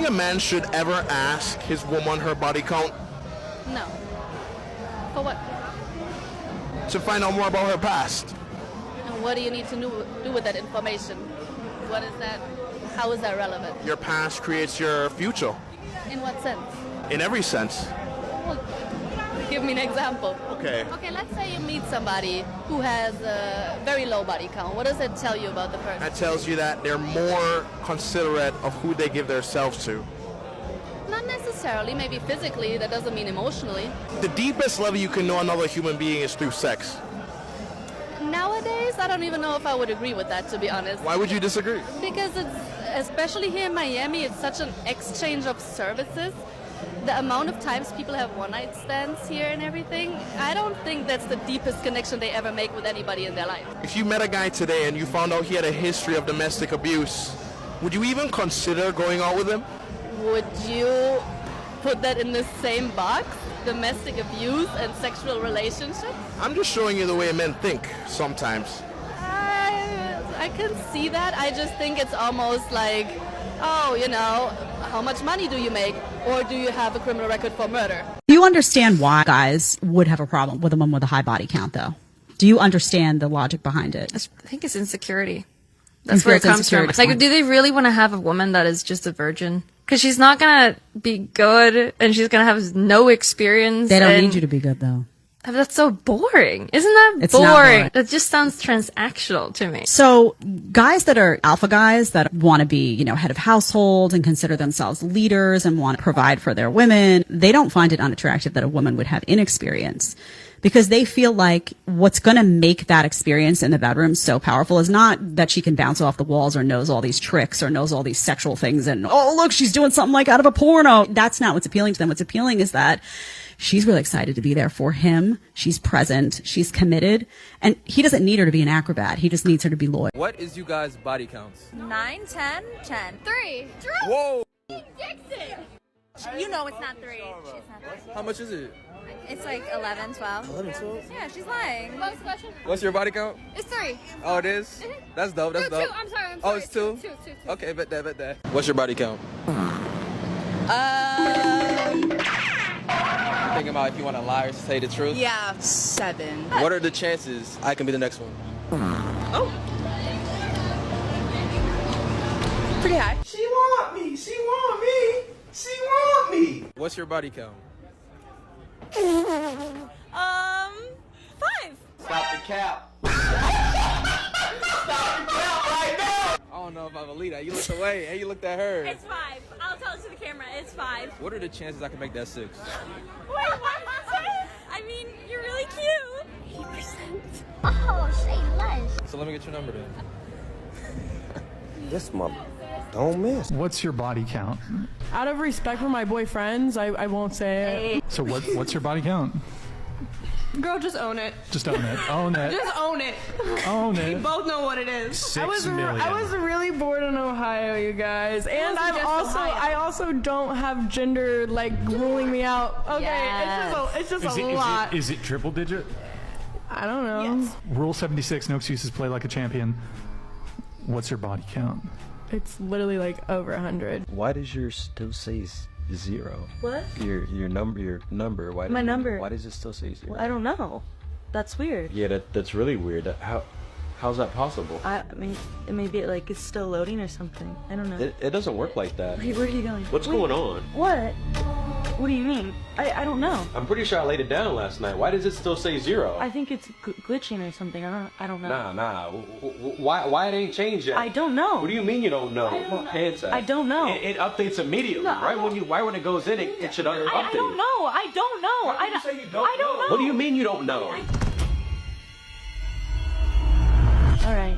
think a man should ever ask his woman her body count? No. For what? To find out more about her past. And what do you need to do with that information? What is that? How is that relevant? Your past creates your future. In what sense? In every sense. Well, give me an example. Okay. Okay, let's say you meet somebody who has a very low body count. What does that tell you about the person? That tells you that they're more considerate of who they give themselves to. Not necessarily. Maybe physically. That doesn't mean emotionally. The deepest level you can know another human being is through sex. Nowadays, I don't even know if I would agree with that, to be honest. Why would you disagree? Because it's, especially here in Miami, it's such an exchange of services. The amount of times people have one-night stands here and everything, I don't think that's the deepest connection they ever make with anybody in their life. If you met a guy today and you found out he had a history of domestic abuse, would you even consider going out with him? Would you put that in the same box? Domestic abuse and sexual relationships? I'm just showing you the way men think sometimes. I can see that. I just think it's almost like, oh, you know, how much money do you make? Or do you have a criminal record for murder? Do you understand why guys would have a problem with a woman with a high body count, though? Do you understand the logic behind it? I think it's insecurity. That's where it comes from. It's like, do they really want to have a woman that is just a virgin? Because she's not going to be good and she's going to have no experience. They don't need you to be good, though. That's so boring. Isn't that It's not boring. That just sounds transactional to me. So guys that are alpha guys that want to be, you know, head of household and consider themselves leaders and want to provide for their women, they don't find it unattractive that a woman would have inexperience. Because they feel like what's going to make that experience in the bedroom so powerful is not that she can bounce off the walls or knows all these tricks or knows all these sexual things and, oh, look, she's doing something like out of a porno. That's not what's appealing to them. What's appealing is that she's really excited to be there for him. She's present. She's committed. And he doesn't need her to be an acrobat. He just needs her to be loyal. What is you guys' body counts? 9, 10, 10. 3. Whoa! Dixon! You know it's not 3. It's not 3. How much is it? It's like 11, 12. 11, 12? Yeah, she's lying. What was the question? What's your body count? It's 3. Oh, it is? That's dope, that's dope. 2. I'm sorry. Oh, it's 2? 2. Okay, bet that. What's your body count? Thinking about if you want to lie or say the truth? Yeah, 7. What are the chances I can be the next one? Oh. Pretty high. She want me. She want me. She want me. What's your body count? 5. Stop the cap. Stop the cap right now. I don't know if I believe that. You looked away and you looked at her. It's 5. I'll tell it to the camera. It's 5. What are the chances I can make that 6? Wait, what? I mean, you're really cute. 8%. Oh, say less. So let me get your number then. This mom don't miss. What's your body count? Out of respect for my boyfriends, I won't say it. So what's your body count? Girl, just own it. Just own it. Own it. Just own it. Own We it. both know what it is. 6 million. I was really bored in Ohio, you guys, and I also don't have gender like ruling me out. Okay, Yes. it's just a lot. Is it triple digit? I don't know. Yes. Rule 76, no excuses, play like a champion. What's your body count? It's literally like over 100. Why does yours still say 0? What? Your number. Why? My number. Why does it still say 0? I don't know. That's weird. Yeah, that's really weird. How's that possible? I mean, maybe like it's still loading or something. I don't know. It doesn't work like that. Wait, where are you going? What's going on? What? What do you mean? I don't know. I'm pretty sure I laid it down last night. Why does it still say 0? I think it's glitching or something. I don't know. Nah. Why it ain't changed yet? I don't know. What do you mean you don't know? I don't know. It updates immediately, No, right? Right when it goes in, it should update. I don't know. I don't know. Why do you say you don't I don't know. What do you mean you don't know? All right.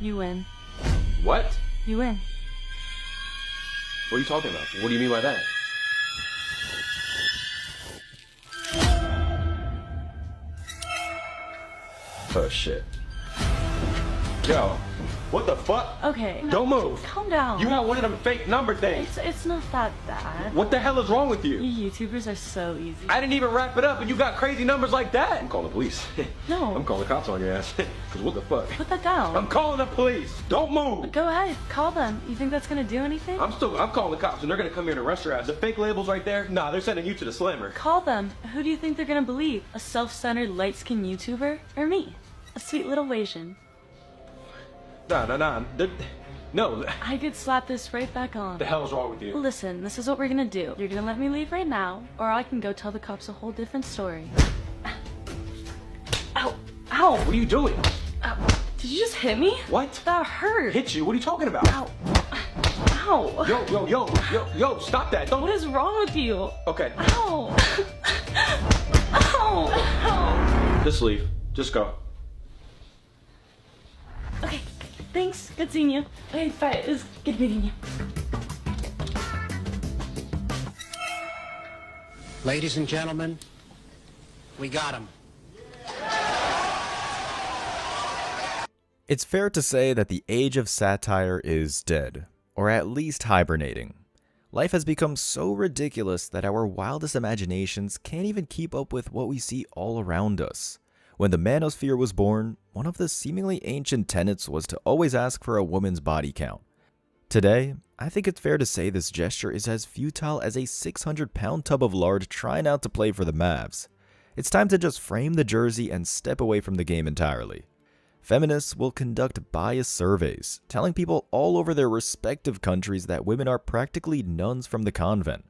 You win. What? You win. What are you talking about? What do you mean by that? Oh shit. Yo, What the fuck? Okay. Don't move. Calm down. You got one of them fake number things. It's not that bad. What the hell is wrong with you? You YouTubers are so easy. I didn't even wrap it up and you got crazy numbers like that. I'm calling the police. No. I'm calling the cops on your ass. Cause what the fuck? Put that down. I'm calling the police. Don't move. Go ahead. Call them. You think that's gonna do anything? I'm calling the cops and they're gonna come here and arrest your ass. The fake labels right there? Nah, they're sending you to the slammer. Call them. Who do you think they're gonna believe? A self-centered, light-skinned YouTuber? Or me? A sweet little Asian? Nah. No. I could slap this right back on. The hell's wrong with you? Listen, this is what we're gonna do. You're gonna let me leave right now, or I can go tell the cops a whole different story. Ow! Ow! What are you doing? Ow. Did you just hit me? What? That hurt. Hit you? What are you talking about? Ow. Ow. Yo, stop that. Don't. What is wrong with you? Okay. Ow. Ow. Just leave. Just go. Okay. Thanks. Good seeing you. Okay, bye. It was good meeting you. Ladies and gentlemen, we got him. It's fair to say that the age of satire is dead, or at least hibernating. Life has become so ridiculous that our wildest imaginations can't even keep up with what we see all around us. When the manosphere was born, one of the seemingly ancient tenets was to always ask for a woman's body count. Today, I think it's fair to say this gesture is as futile as a 600-pound tub of lard trying out to play for the Mavs. It's time to just frame the jersey and step away from the game entirely. Feminists will conduct bias surveys, telling people all over their respective countries that women are practically nuns from the convent.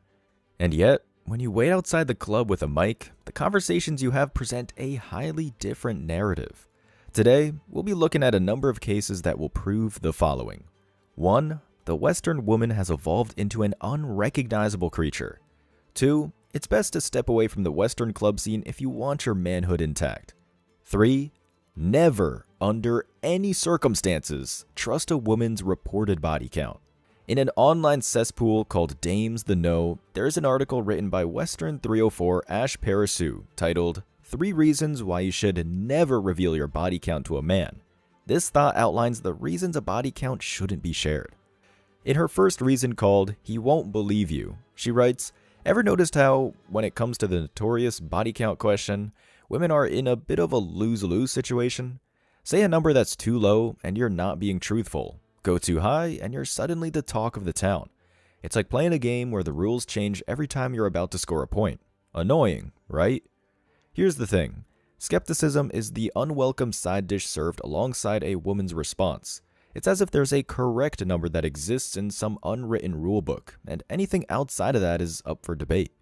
And yet, when you wait outside the club with a mic, the conversations you have present a highly different narrative. Today, we'll be looking at a number of cases that will prove the following. 1. The Western woman has evolved into an unrecognizable creature. 2. It's best to step away from the Western club scene if you want your manhood intact. 3. Never, under any circumstances, trust a woman's reported body count. In an online cesspool called Dames the Know, there is an article written by Western 304 Ash Parasu titled 3 Reasons Why You Should Never Reveal Your Body Count to a Man. This thought outlines the reasons a body count shouldn't be shared. In her first reason called He Won't Believe You, she writes, ever noticed how, when it comes to the notorious body count question, women are in a bit of a lose-lose situation? Say a number that's too low and you're not being truthful. Go too high and you're suddenly the talk of the town. It's like playing a game where the rules change every time you're about to score a point. Annoying, right? Here's the thing. Skepticism is the unwelcome side dish served alongside a woman's response. It's as if there's a correct number that exists in some unwritten rulebook, and anything outside of that is up for debate.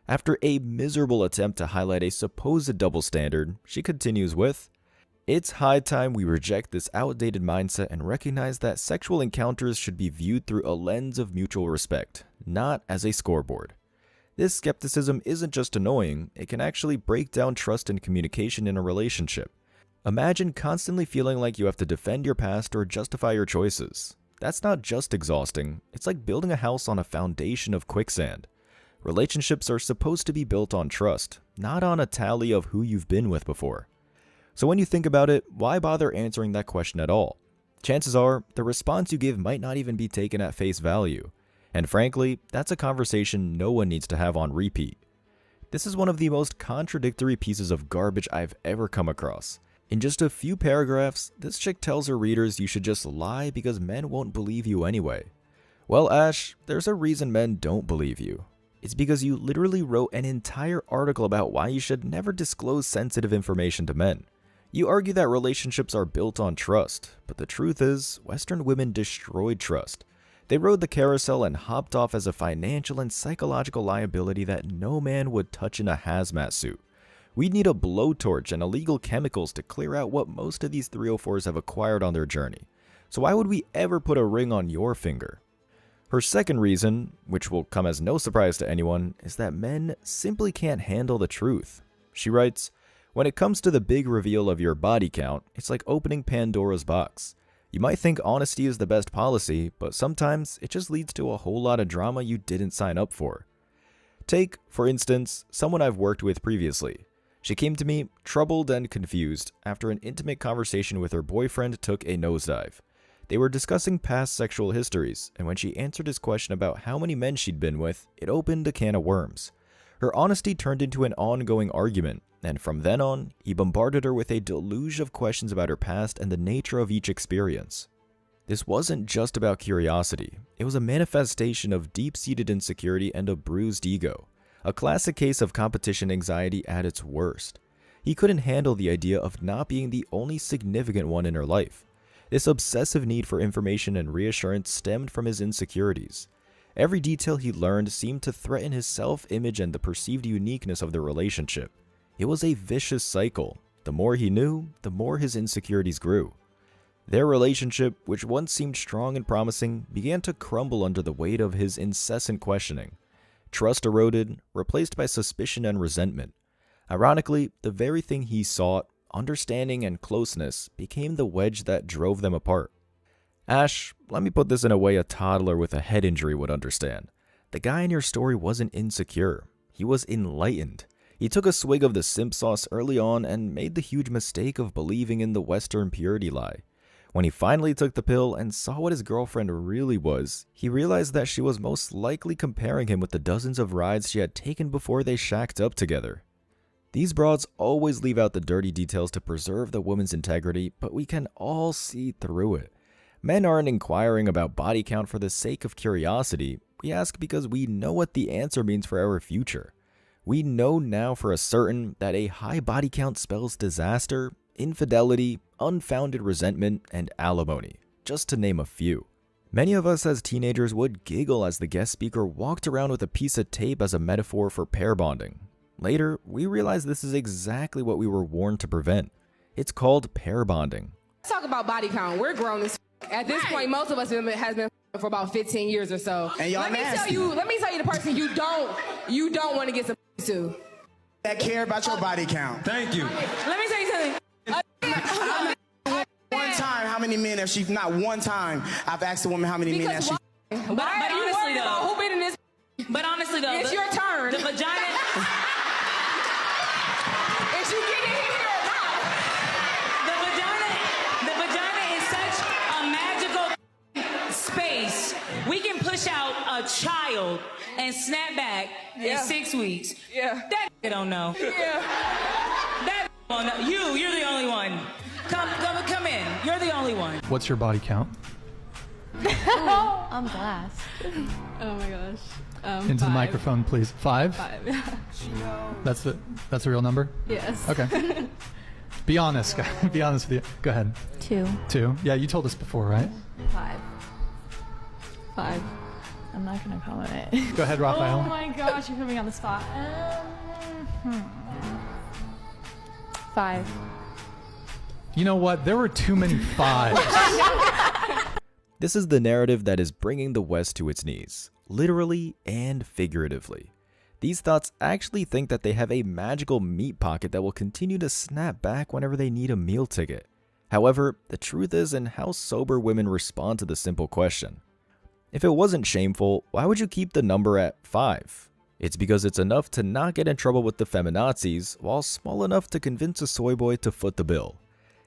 After a miserable attempt to highlight a supposed double standard, she continues with, it's high time we reject this outdated mindset and recognize that sexual encounters should be viewed through a lens of mutual respect, not as a scoreboard. This skepticism isn't just annoying, it can actually break down trust and communication in a relationship. Imagine constantly feeling like you have to defend your past or justify your choices. That's not just exhausting, it's like building a house on a foundation of quicksand. Relationships are supposed to be built on trust, not on a tally of who you've been with before. So when you think about it, why bother answering that question at all? Chances are, the response you give might not even be taken at face value. And frankly, that's a conversation no one needs to have on repeat. This is one of the most contradictory pieces of garbage I've ever come across. In just a few paragraphs, this chick tells her readers you should just lie because men won't believe you anyway. Well, Ash, there's a reason men don't believe you. It's because you literally wrote an entire article about why you should never disclose sensitive information to men. You argue that relationships are built on trust, but the truth is, Western women destroyed trust. They rode the carousel and hopped off as a financial and psychological liability that no man would touch in a hazmat suit. We'd need a blowtorch and illegal chemicals to clear out what most of these 304s have acquired on their journey. So why would we ever put a ring on your finger? Her second reason, which will come as no surprise to anyone, is that men simply can't handle the truth. She writes, when it comes to the big reveal of your body count, it's like opening Pandora's box. You might think honesty is the best policy, but sometimes it just leads to a whole lot of drama you didn't sign up for. Take, for instance, someone I've worked with previously. She came to me troubled and confused after an intimate conversation with her boyfriend took a nosedive. They were discussing past sexual histories, and when she answered his question about how many men she'd been with, it opened a can of worms. Her honesty turned into an ongoing argument, and from then on, he bombarded her with a deluge of questions about her past and the nature of each experience. This wasn't just about curiosity, it was a manifestation of deep-seated insecurity and a bruised ego, a classic case of competition anxiety at its worst. He couldn't handle the idea of not being the only significant one in her life. This obsessive need for information and reassurance stemmed from his insecurities. Every detail he learned seemed to threaten his self-image and the perceived uniqueness of their relationship. It was a vicious cycle. The more he knew, the more his insecurities grew. Their relationship, which once seemed strong and promising, began to crumble under the weight of his incessant questioning. Trust eroded, replaced by suspicion and resentment. Ironically, the very thing he sought, understanding and closeness, became the wedge that drove them apart. Ash, let me put this in a way a toddler with a head injury would understand. The guy in your story wasn't insecure. He was enlightened. He took a swig of the simp sauce early on and made the huge mistake of believing in the Western purity lie. When he finally took the pill and saw what his girlfriend really was, he realized that she was most likely comparing him with the dozens of rides she had taken before they shacked up together. These broads always leave out the dirty details to preserve the woman's integrity, but we can all see through it. Men aren't inquiring about body count for the sake of curiosity. We ask because we know what the answer means for our future. We know now for a certain that a high body count spells disaster, infidelity, unfounded resentment, and alimony, just to name a few. Many of us as teenagers would giggle as the guest speaker walked around with a piece of tape as a metaphor for pair bonding. Later, we realized this is exactly what we were warned to prevent. It's called pair bonding. Let's talk about body count. We're grown as at this point. Most of us has been for about 15 years or so. And y'all let me tell you the person you don't want to get some to. That care about your body count. Thank you. Let me tell you something. One time, how many men have she? Not one time. I've asked a woman how many men has she. But honestly though, who been in this? But honestly though, it's your turn. The vagina. Is you getting in here or not? The vagina is such a magical space. We can push out a child and snap back in 6 weeks. Yeah. That don't know. Yeah. That don't know. You're the only one. Come in. You're the only one. What's your body count? I'm blessed. Oh my gosh. Into the 5. microphone, please. 5? 5, yeah. That's the real number? Yes. Okay. Be honest. Be honest with you. Go ahead. 2. 2? Yeah, you told us before, right? 5. 5. I'm not gonna comment. Go ahead, Raphael. Oh my gosh, you're putting me on the spot. 5. You know what? There were too many 5s. This is the narrative that is bringing the West to its knees, literally and figuratively. These thoughts actually think that they have a magical meat pocket that will continue to snap back whenever they need a meal ticket. However, the truth is in how sober women respond to the simple question. If it wasn't shameful, why would you keep the number at 5? It's because it's enough to not get in trouble with the feminazis, while small enough to convince a soy boy to foot the bill.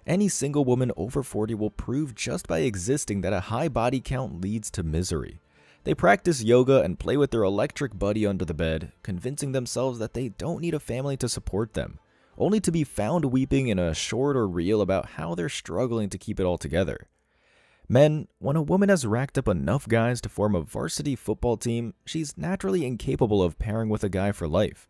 Any single woman over 40 will prove just by existing that a high body count leads to misery. They practice yoga and play with their electric buddy under the bed, convincing themselves that they don't need a family to support them, only to be found weeping in a short or reel about how they're struggling to keep it all together. Men, when a woman has racked up enough guys to form a varsity football team, she's naturally incapable of pairing with a guy for life.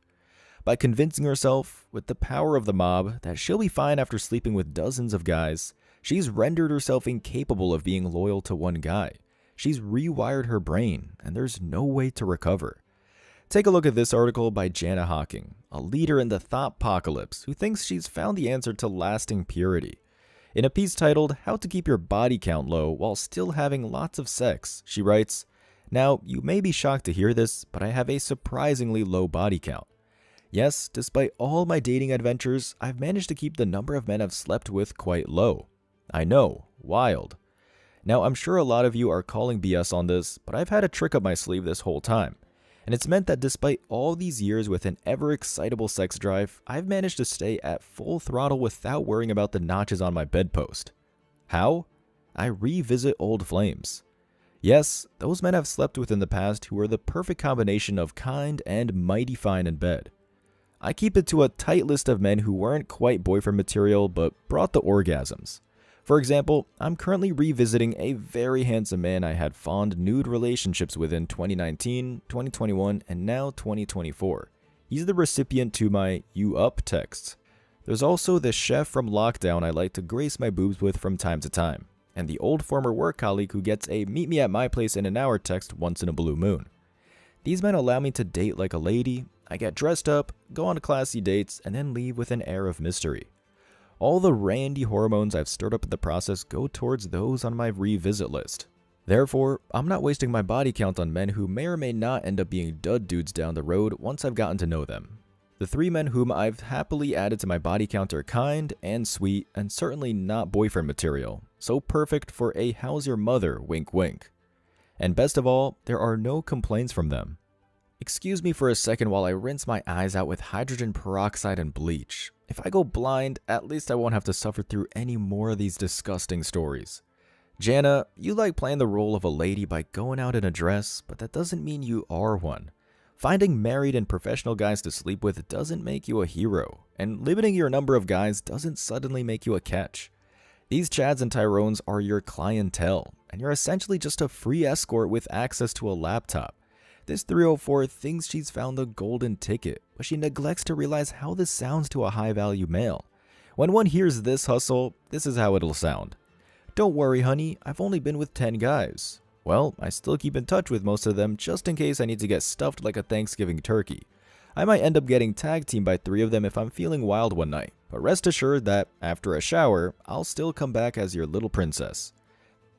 By convincing herself, with the power of the mob, that she'll be fine after sleeping with dozens of guys, she's rendered herself incapable of being loyal to one guy. She's rewired her brain, and there's no way to recover. Take a look at this article by Jana Hawking, a leader in the thought-pocalypse who thinks she's found the answer to lasting purity. In a piece titled, How to Keep Your Body Count Low While Still Having Lots of Sex, she writes, "Now, you may be shocked to hear this, but I have a surprisingly low body count. Yes, despite all my dating adventures, I've managed to keep the number of men I've slept with quite low. I know, wild. Now, I'm sure a lot of you are calling BS on this, but I've had a trick up my sleeve this whole time. And it's meant that despite all these years with an ever-excitable sex drive, I've managed to stay at full throttle without worrying about the notches on my bedpost. How? I revisit old flames. Yes, those men have slept with in the past who were the perfect combination of kind and mighty fine in bed. I keep it to a tight list of men who weren't quite boyfriend material but brought the orgasms. For example, I'm currently revisiting a very handsome man I had fond nude relationships with in 2019, 2021, and now 2024. He's the recipient to my "you up" texts. There's also the chef from lockdown I like to grace my boobs with from time to time, and the old former work colleague who gets a "meet me at my place in an hour" text once in a blue moon. These men allow me to date like a lady. I get dressed up, go on classy dates, and then leave with an air of mystery. All the randy hormones I've stirred up in the process go towards those on my revisit list. Therefore, I'm not wasting my body count on men who may or may not end up being dud dudes down the road once I've gotten to know them. The 3 men whom I've happily added to my body count are kind and sweet and certainly not boyfriend material, so perfect for a "how's your mother" wink wink. And best of all, there are no complaints from them. Excuse me for a second while I rinse my eyes out with hydrogen peroxide and bleach. If I go blind, at least I won't have to suffer through any more of these disgusting stories. Jana, you like playing the role of a lady by going out in a dress, but that doesn't mean you are one. Finding married and professional guys to sleep with doesn't make you a hero, and limiting your number of guys doesn't suddenly make you a catch. These Chads and Tyrones are your clientele, and you're essentially just a free escort with access to a laptop. This 304 thinks she's found the golden ticket, but she neglects to realize how this sounds to a high-value male. When one hears this hustle, this is how it'll sound. "Don't worry, honey, I've only been with 10 guys. Well, I still keep in touch with most of them just in case I need to get stuffed like a Thanksgiving turkey. I might end up getting tag teamed by 3 of them if I'm feeling wild one night, but rest assured that, after a shower, I'll still come back as your little princess."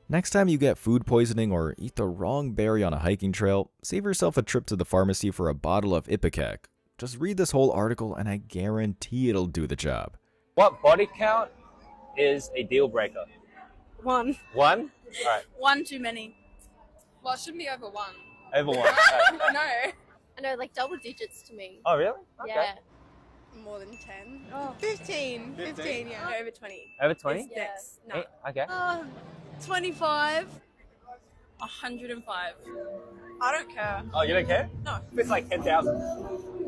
Next time you get food poisoning or eat the wrong berry on a hiking trail, save yourself a trip to the pharmacy for a bottle of Ipecac. Just read this whole article and I guarantee it'll do the job. What body count is a deal breaker? 1. 1? Alright. 1 too many. Well, it shouldn't be over 1. Over 1. No. I know, like double digits to me. Oh, really? Okay. Yeah. More than 10. Oh. 15. 15, yeah. No, over 20. Over 20? Yes. No. Okay. 25. 105. I don't care. Oh, you don't care? No. It's like 10,000.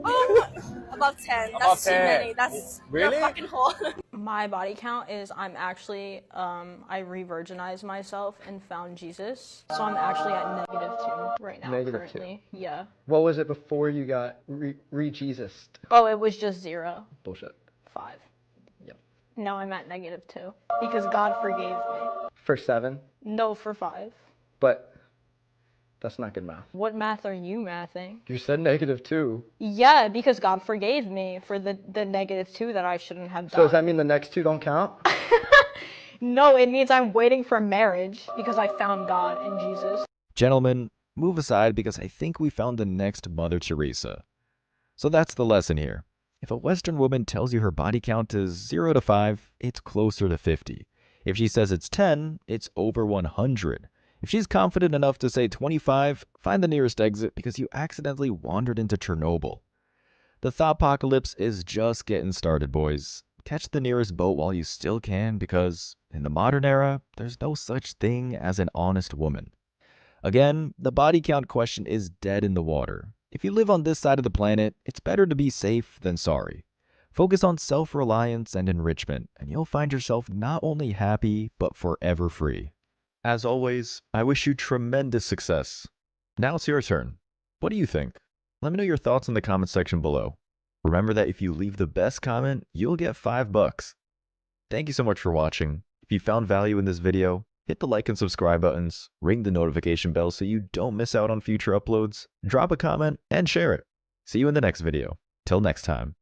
Oh, above 10. Above That's 10. too many. That's Really? You're a fucking whore. My body count is I'm actually, I re-virginized myself and found Jesus. So I'm actually at -2 right now currently. -2. Yeah. What was it before you got re-Jesus? Oh, it was just 0. Bullshit. 5. Yep. Now I'm at -2 because God forgave me. For 7? No, for 5. But that's not good math. What math are you mathing? You said -2. Yeah, because God forgave me for the -2 that I shouldn't have done. So does that mean the next 2 don't count? No, it means I'm waiting for marriage because I found God in Jesus. Gentlemen, move aside because I think we found the next Mother Teresa. So that's the lesson here. If a Western woman tells you her body count is 0 to 5, it's closer to 50. If she says it's 10, it's over 100. If she's confident enough to say 25, find the nearest exit because you accidentally wandered into Chernobyl. The Thoughtpocalypse is just getting started, boys. Catch the nearest boat while you still can because, in the modern era, there's no such thing as an honest woman. Again, the body count question is dead in the water. If you live on this side of the planet, it's better to be safe than sorry. Focus on self-reliance and enrichment, and you'll find yourself not only happy, but forever free. As always, I wish you tremendous success. Now it's your turn. What do you think? Let me know your thoughts in the comment section below. Remember that if you leave the best comment, you'll get $5. Thank you so much for watching. If you found value in this video, hit the like and subscribe buttons, ring the notification bell so you don't miss out on future uploads, drop a comment, and share it. See you in the next video. Till next time.